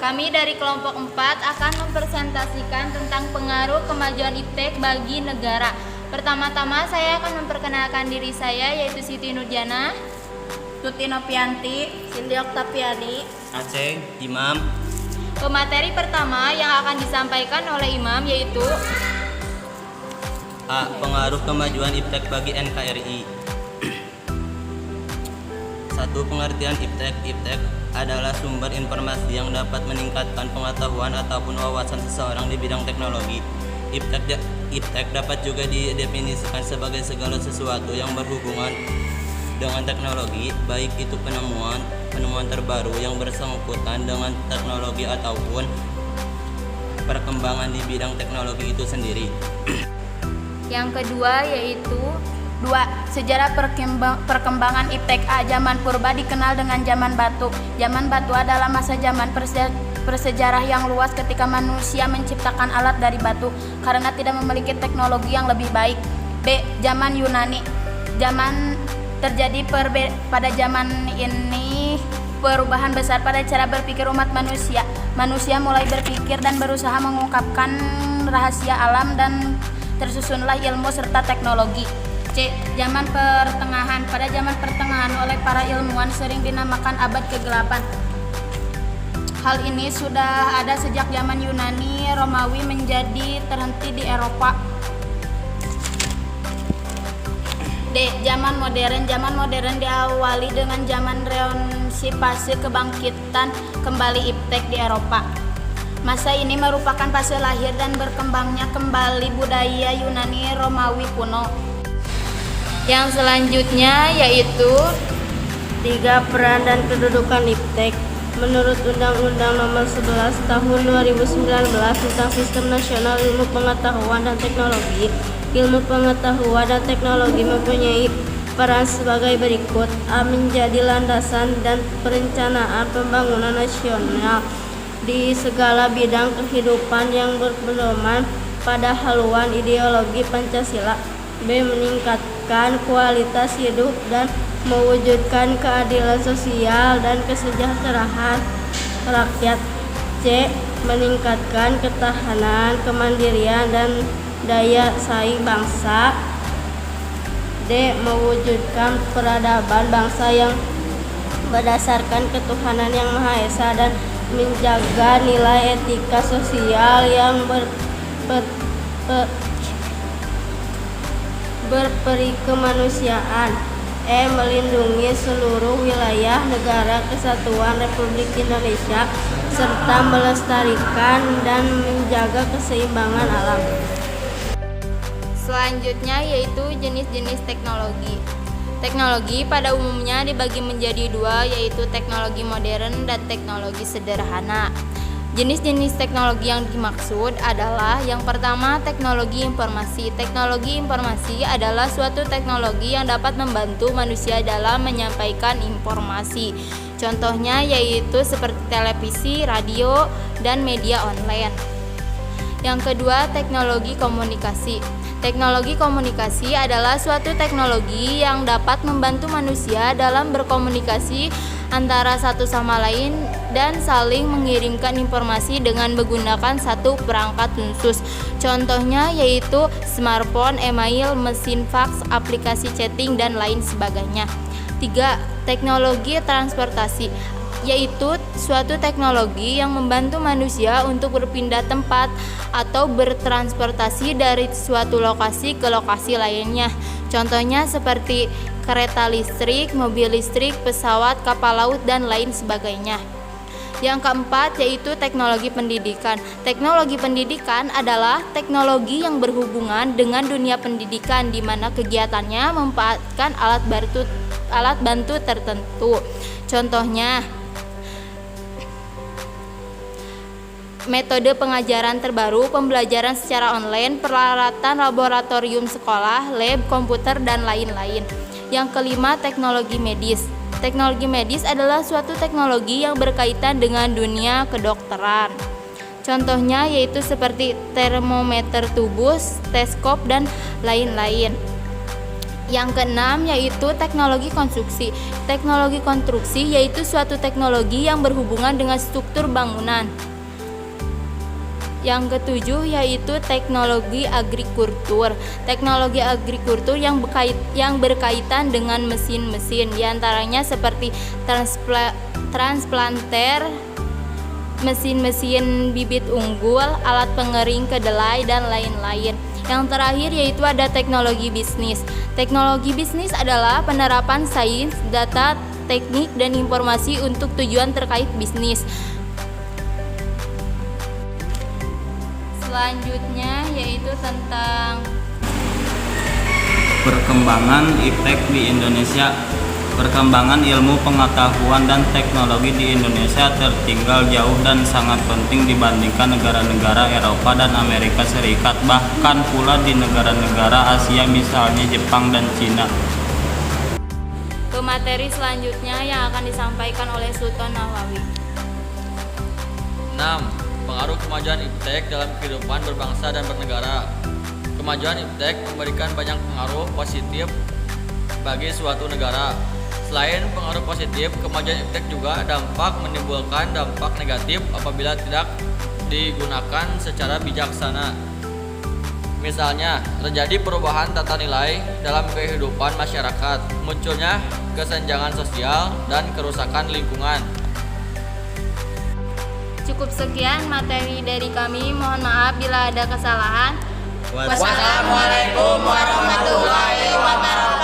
Kami dari kelompok 4 akan mempresentasikan tentang pengaruh kemajuan iptek bagi negara. Pertama-tama saya akan memperkenalkan diri saya, yaitu Siti Nurjana, Tuti Novianti, Cindy Oktaviani, Aceh, Imam. Pemateri pertama yang akan disampaikan oleh Imam yaitu A. Pengaruh kemajuan iptek bagi NKRI. 1. Pengertian iptek. Iptek adalah sumber informasi yang dapat meningkatkan pengetahuan ataupun wawasan seseorang di bidang teknologi. Iptek dapat juga didefinisikan sebagai segala sesuatu yang berhubungan dengan teknologi, baik itu penemuan terbaru yang bersangkutan dengan teknologi ataupun perkembangan di bidang teknologi itu sendiri. yang kedua yaitu 2. Sejarah perkembangan iptek. A. Zaman purba dikenal dengan zaman batu. Zaman batu adalah masa zaman bersejarah yang luas ketika manusia menciptakan alat dari batu karena tidak memiliki teknologi yang lebih baik. B. Zaman Yunani. Pada zaman ini perubahan besar pada cara berpikir umat manusia. Manusia mulai berpikir dan berusaha mengungkapkan rahasia alam dan tersusunlah ilmu serta teknologi. C. Zaman pertengahan. Pada zaman pertengahan oleh para ilmuwan sering dinamakan abad kegelapan. Hal ini sudah ada sejak zaman Yunani Romawi menjadi terhenti di Eropa. D. Zaman modern. Zaman modern diawali dengan zaman Renaissance, kebangkitan kembali iptek di Eropa. Masa ini merupakan fase lahir dan berkembangnya kembali budaya Yunani Romawi kuno. Yang selanjutnya yaitu 3. Peran dan kedudukan iptek. Menurut Undang-Undang Nomor 11 Tahun 2019 tentang Sistem Nasional Ilmu Pengetahuan dan Teknologi, ilmu pengetahuan dan teknologi mempunyai peran sebagai berikut. A. Menjadi landasan dan perencanaan pembangunan nasional di segala bidang kehidupan yang berpedoman pada haluan ideologi Pancasila. B. Meningkatkan kualitas hidup dan mewujudkan keadilan sosial dan kesejahteraan rakyat. C. Meningkatkan ketahanan, kemandirian, dan daya saing bangsa. D. Mewujudkan peradaban bangsa yang berdasarkan ketuhanan yang Maha Esa dan menjaga nilai etika sosial yang berperikemanusiaan. E. Melindungi seluruh wilayah negara kesatuan Republik Indonesia serta melestarikan dan menjaga keseimbangan alam. selanjutnya yaitu jenis-jenis teknologi. Teknologi pada umumnya dibagi menjadi dua, yaitu teknologi modern dan teknologi sederhana. Jenis-jenis teknologi yang dimaksud adalah yang pertama, teknologi informasi. Teknologi informasi adalah suatu teknologi yang dapat membantu manusia dalam menyampaikan informasi. Contohnya yaitu seperti televisi, radio, dan media online. Yang kedua, teknologi komunikasi. Teknologi komunikasi adalah suatu teknologi yang dapat membantu manusia dalam berkomunikasi antara satu sama lain dan saling mengirimkan informasi dengan menggunakan satu perangkat khusus. Contohnya yaitu smartphone, email, mesin fax, aplikasi chatting, dan lain sebagainya. 3. Teknologi transportasi, yaitu suatu teknologi yang membantu manusia untuk berpindah tempat atau bertransportasi dari suatu lokasi ke lokasi lainnya. Contohnya seperti kereta listrik, mobil listrik, pesawat, kapal laut, dan lain sebagainya. Yang keempat yaitu teknologi pendidikan. Teknologi pendidikan adalah teknologi yang berhubungan dengan dunia pendidikan di mana kegiatannya memanfaatkan alat bantu tertentu. Contohnya metode pengajaran terbaru, pembelajaran secara online, peralatan laboratorium sekolah, lab, komputer, dan lain-lain. Yang kelima, teknologi medis. Teknologi medis adalah suatu teknologi yang berkaitan dengan dunia kedokteran. Contohnya yaitu seperti termometer tubuh, stetoskop, dan lain-lain. Yang keenam yaitu teknologi konstruksi. Teknologi konstruksi yaitu suatu teknologi yang berhubungan dengan struktur bangunan. Yang ketujuh yaitu teknologi agrikultur. Teknologi agrikultur yang berkaitan dengan mesin-mesin, diantaranya seperti transplanter, mesin-mesin bibit unggul, alat pengering kedelai, dan lain-lain. Yang terakhir yaitu ada teknologi bisnis. Teknologi bisnis adalah penerapan sains, data, teknik, dan informasi untuk tujuan terkait bisnis. Selanjutnya yaitu tentang perkembangan iptek di Indonesia. Perkembangan ilmu pengetahuan dan teknologi di Indonesia tertinggal jauh dan sangat penting dibandingkan negara-negara Eropa dan Amerika Serikat, bahkan pula di negara-negara Asia misalnya Jepang dan Cina. ke materi selanjutnya yang akan disampaikan oleh Sultan Nawawi. 6. Pengaruh kemajuan iptek dalam kehidupan berbangsa dan bernegara. Kemajuan iptek memberikan banyak pengaruh positif bagi suatu negara. Selain pengaruh positif, kemajuan iptek juga menimbulkan dampak negatif apabila tidak digunakan secara bijaksana. Misalnya, terjadi perubahan tata nilai dalam kehidupan masyarakat, munculnya kesenjangan sosial, dan kerusakan lingkungan. Cukup sekian materi dari kami, mohon maaf bila ada kesalahan. Wassalamualaikum warahmatullahi wabarakatuh.